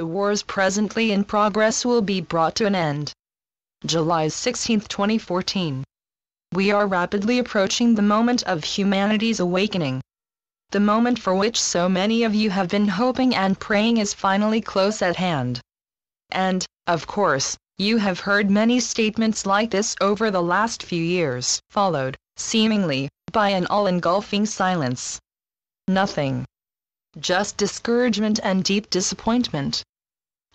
The wars presently in progress will be brought to an end. July 16, 2014. We are rapidly approaching the moment of humanity's awakening. The moment for which so many of you have been hoping and praying is finally close at hand. And, of course, you have heard many statements like this over the last few years, followed, seemingly, by an all-engulfing silence. Nothing. Just discouragement and deep disappointment.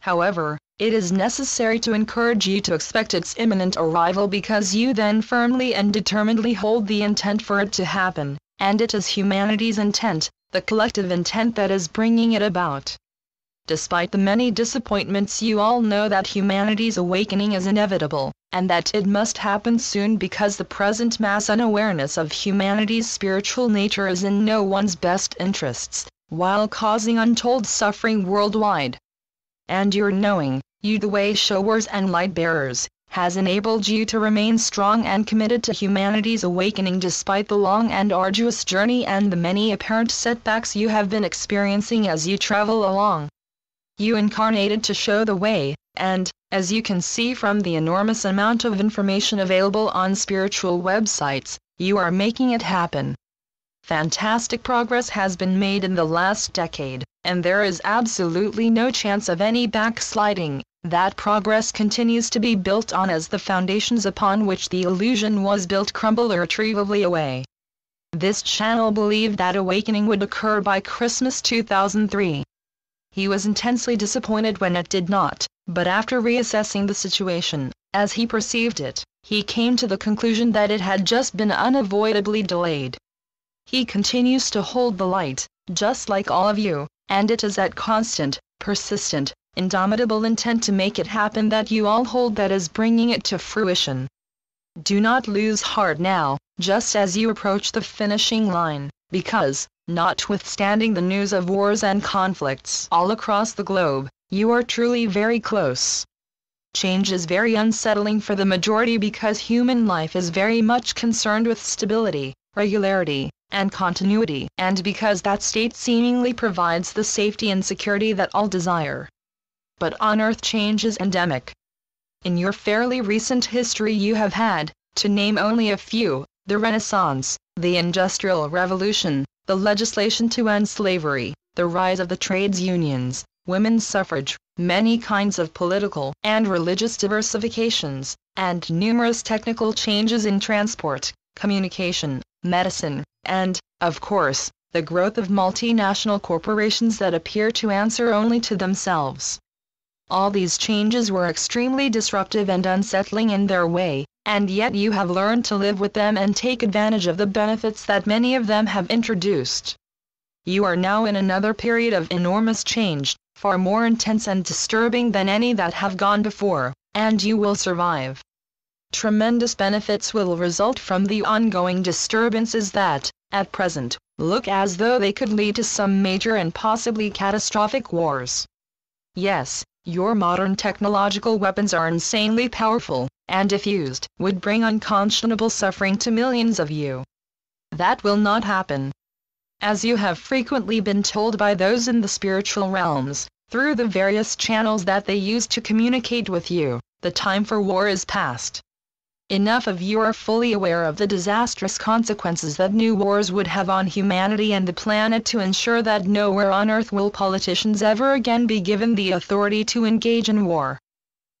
However, it is necessary to encourage you to expect its imminent arrival because you then firmly and determinedly hold the intent for it to happen, and it is humanity's intent, the collective intent that is bringing it about. Despite the many disappointments, you all know that humanity's awakening is inevitable, and that it must happen soon because the present mass unawareness of humanity's spiritual nature is in no one's best interests, while causing untold suffering worldwide. And your knowing, you the way showers and light bearers, has enabled you to remain strong and committed to humanity's awakening despite the long and arduous journey and the many apparent setbacks you have been experiencing as you travel along. You incarnated to show the way, and, as you can see from the enormous amount of information available on spiritual websites, you are making it happen. Fantastic progress has been made in the last decade, and there is absolutely no chance of any backsliding. That progress continues to be built on as the foundations upon which the illusion was built crumble irretrievably away. This channel believed that awakening would occur by Christmas 2003. He was intensely disappointed when it did not, but after reassessing the situation, as he perceived it, he came to the conclusion that it had just been unavoidably delayed. He continues to hold the light, just like all of you, and it is that constant, persistent, indomitable intent to make it happen that you all hold that is bringing it to fruition. Do not lose heart now, just as you approach the finishing line, because, notwithstanding the news of wars and conflicts all across the globe, you are truly very close. Change is very unsettling for the majority because human life is very much concerned with stability, regularity, and continuity, and because that state seemingly provides the safety and security that all desire. But on Earth change is endemic. In your fairly recent history you have had, to name only a few, the Renaissance, the Industrial Revolution, the legislation to end slavery, the rise of the trades unions, women's suffrage, many kinds of political and religious diversifications, and numerous technical changes in transport, communication, medicine, and, of course, the growth of multinational corporations that appear to answer only to themselves. All these changes were extremely disruptive and unsettling in their way, and yet you have learned to live with them and take advantage of the benefits that many of them have introduced. You are now in another period of enormous change, far more intense and disturbing than any that have gone before, and you will survive. Tremendous benefits will result from the ongoing disturbances that, at present, look as though they could lead to some major and possibly catastrophic wars. Yes, your modern technological weapons are insanely powerful, and if used, would bring unconscionable suffering to millions of you. That will not happen. As you have frequently been told by those in the spiritual realms, through the various channels that they use to communicate with you, the time for war is past. Enough of you are fully aware of the disastrous consequences that new wars would have on humanity and the planet to ensure that nowhere on Earth will politicians ever again be given the authority to engage in war.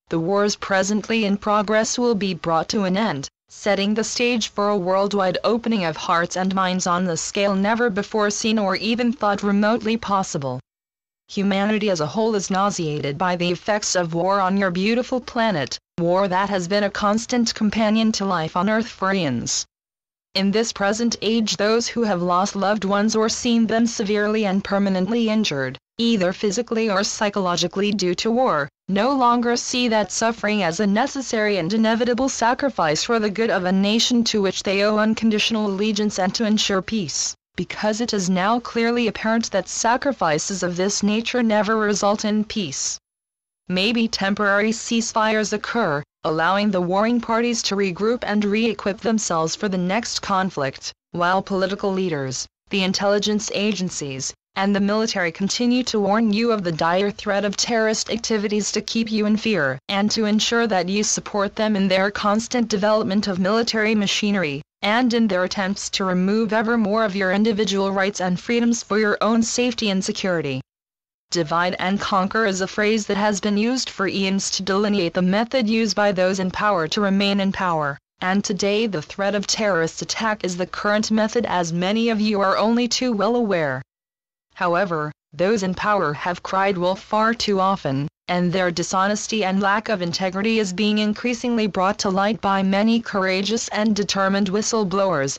The wars presently in progress will be brought to an end, setting the stage for a worldwide opening of hearts and minds on the scale never before seen or even thought remotely possible. Humanity as a whole is nauseated by the effects of war on your beautiful planet, war that has been a constant companion to life on Earth for eons. In this present age, those who have lost loved ones or seen them severely and permanently injured, either physically or psychologically due to war, no longer see that suffering as a necessary and inevitable sacrifice for the good of a nation to which they owe unconditional allegiance and to ensure peace, because it is now clearly apparent that sacrifices of this nature never result in peace. Maybe temporary ceasefires occur, allowing the warring parties to regroup and re-equip themselves for the next conflict, while political leaders, the intelligence agencies, and the military continue to warn you of the dire threat of terrorist activities to keep you in fear and to ensure that you support them in their constant development of military machinery, and in their attempts to remove ever more of your individual rights and freedoms for your own safety and security. Divide and conquer is a phrase that has been used for eons to delineate the method used by those in power to remain in power, and today the threat of terrorist attack is the current method, as many of you are only too well aware. However, those in power have cried wolf far too often, and their dishonesty and lack of integrity is being increasingly brought to light by many courageous and determined whistleblowers.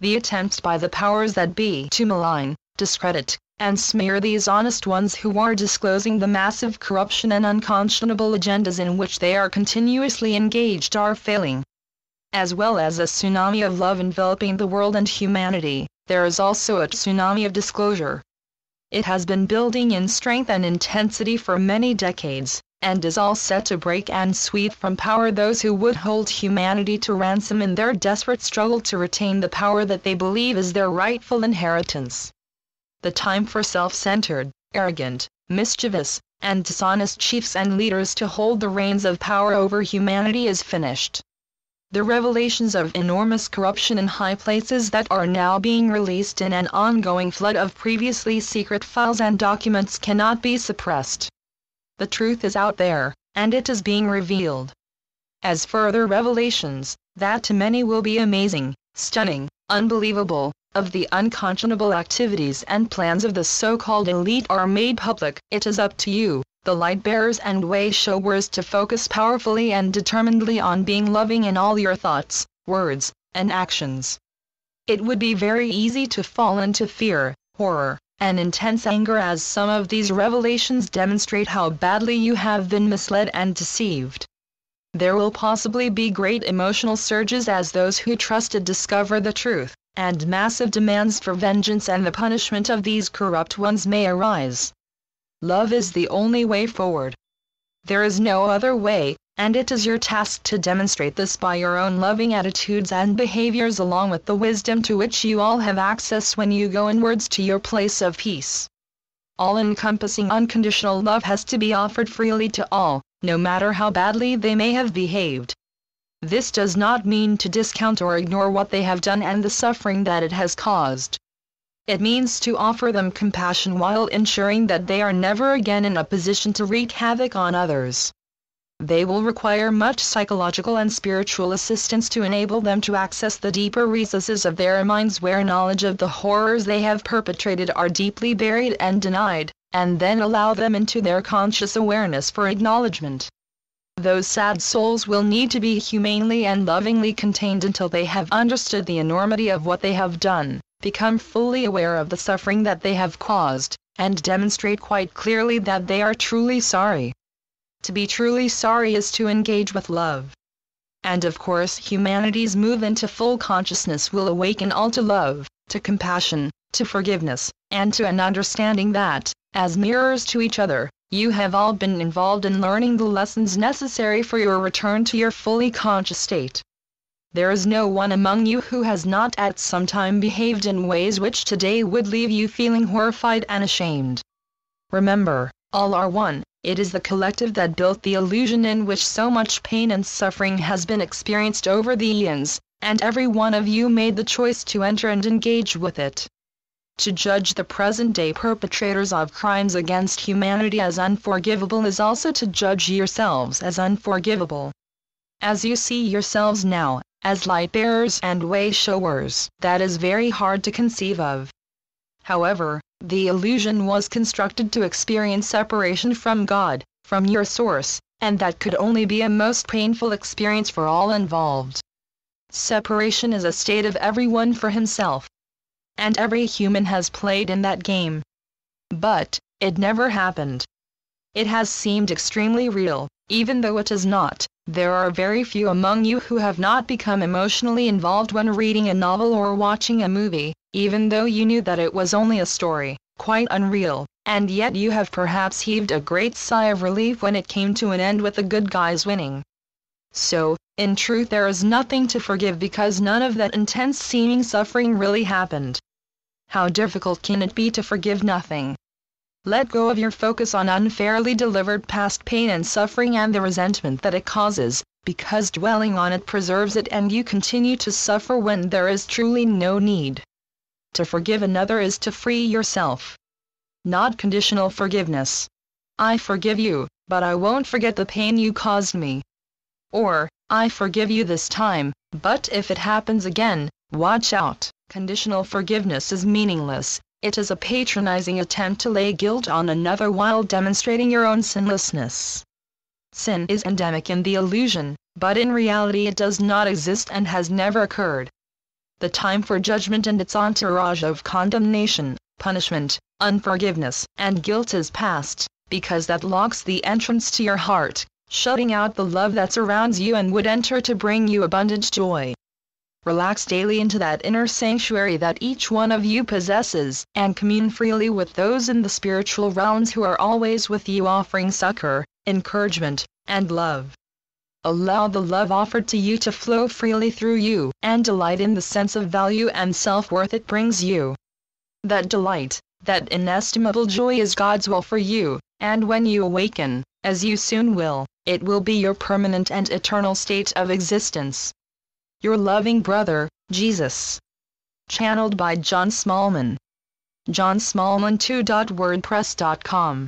The attempts by the powers that be to malign, discredit, and smear these honest ones who are disclosing the massive corruption and unconscionable agendas in which they are continuously engaged are failing. As well as a tsunami of love enveloping the world and humanity, there is also a tsunami of disclosure. It has been building in strength and intensity for many decades, and is all set to break and sweep from power those who would hold humanity to ransom in their desperate struggle to retain the power that they believe is their rightful inheritance. The time for self-centered, arrogant, mischievous, and dishonest chiefs and leaders to hold the reins of power over humanity is finished. The revelations of enormous corruption in high places that are now being released in an ongoing flood of previously secret files and documents cannot be suppressed. The truth is out there, and it is being revealed. As further revelations, that to many will be amazing, stunning, unbelievable, of the unconscionable activities and plans of the so-called elite are made public, it is up to you, the light-bearers and way-showers, to focus powerfully and determinedly on being loving in all your thoughts, words, and actions. It would be very easy to fall into fear, horror, and intense anger, as some of these revelations demonstrate how badly you have been misled and deceived. There will possibly be great emotional surges as those who trusted discover the truth, and massive demands for vengeance and the punishment of these corrupt ones may arise. Love is the only way forward. There is no other way, and it is your task to demonstrate this by your own loving attitudes and behaviors, along with the wisdom to which you all have access when you go inwards to your place of peace. All-encompassing unconditional love has to be offered freely to all, no matter how badly they may have behaved. This does not mean to discount or ignore what they have done and the suffering that it has caused. It means to offer them compassion while ensuring that they are never again in a position to wreak havoc on others. They will require much psychological and spiritual assistance to enable them to access the deeper recesses of their minds, where knowledge of the horrors they have perpetrated are deeply buried and denied, and then allow them into their conscious awareness for acknowledgement. Those sad souls will need to be humanely and lovingly contained until they have understood the enormity of what they have done, become fully aware of the suffering that they have caused, and demonstrate quite clearly that they are truly sorry. To be truly sorry is to engage with love. And of course, humanity's move into full consciousness will awaken all to love, to compassion, to forgiveness, and to an understanding that, as mirrors to each other, you have all been involved in learning the lessons necessary for your return to your fully conscious state. There is no one among you who has not at some time behaved in ways which today would leave you feeling horrified and ashamed. Remember, all are one. It is the collective that built the illusion in which so much pain and suffering has been experienced over the eons, and every one of you made the choice to enter and engage with it. To judge the present-day perpetrators of crimes against humanity as unforgivable is also to judge yourselves as unforgivable. As you see yourselves now, as light-bearers and way-showers, that is very hard to conceive of. However, the illusion was constructed to experience separation from God, from your source, and that could only be a most painful experience for all involved. Separation is a state of everyone for himself. And every human has played in that game. But it never happened. It has seemed extremely real, even though it is not. There are very few among you who have not become emotionally involved when reading a novel or watching a movie, even though you knew that it was only a story, quite unreal, and yet you have perhaps heaved a great sigh of relief when it came to an end with the good guys winning. So, in truth, there is nothing to forgive because none of that intense seeming suffering really happened. How difficult can it be to forgive nothing? Let go of your focus on unfairly delivered past pain and suffering and the resentment that it causes, because dwelling on it preserves it and you continue to suffer when there is truly no need. To forgive another is to free yourself. Not conditional forgiveness. I forgive you, but I won't forget the pain you caused me. Or, I forgive you this time, but if it happens again, watch out. Conditional forgiveness is meaningless. It is a patronizing attempt to lay guilt on another while demonstrating your own sinlessness. Sin is endemic in the illusion, but in reality it does not exist and has never occurred. The time for judgment and its entourage of condemnation, punishment, unforgiveness, and guilt is past, because that locks the entrance to your heart, shutting out the love that surrounds you and would enter to bring you abundant joy. Relax daily into that inner sanctuary that each one of you possesses, and commune freely with those in the spiritual realms who are always with you offering succor, encouragement, and love. Allow the love offered to you to flow freely through you, and delight in the sense of value and self-worth it brings you. That delight, that inestimable joy is God's will for you, and when you awaken, as you soon will, it will be your permanent and eternal state of existence. Your loving brother, Jesus. Channeled by John Smallman. johnsmallman2.wordpress.com